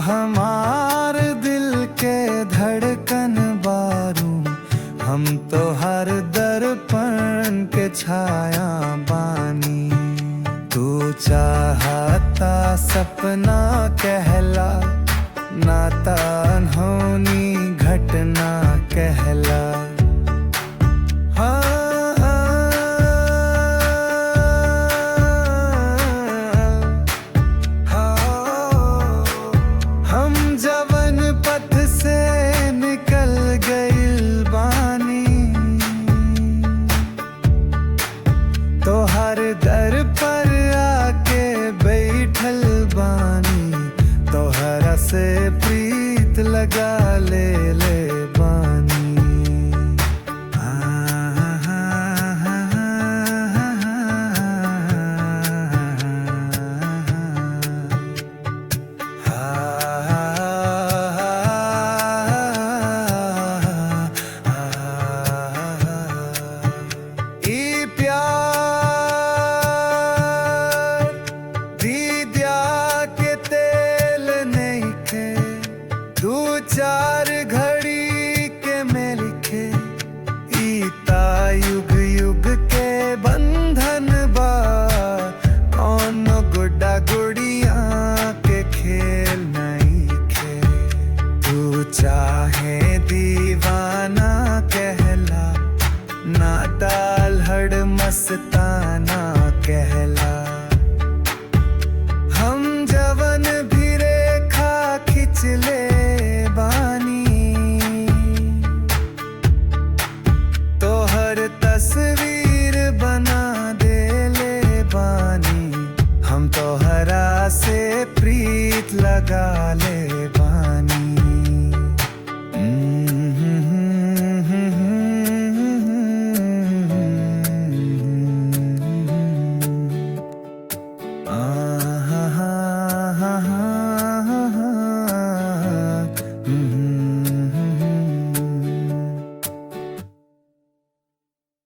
हमार दिल के धड़कन बारू, हम तो हर दर्पण के छाया बानी। तू चाहता सपना कहला, नाता अनहोनी घटना कहला। हम जवन पथ से निकल गइल बानी, तो हर दर पर आके बैठल बानी। तोहरा से प्रीत लगा ले बानी। दो चार घड़ी के में लिखे ईता युग युग के बंधन बा। कौन गुड्डा गुड़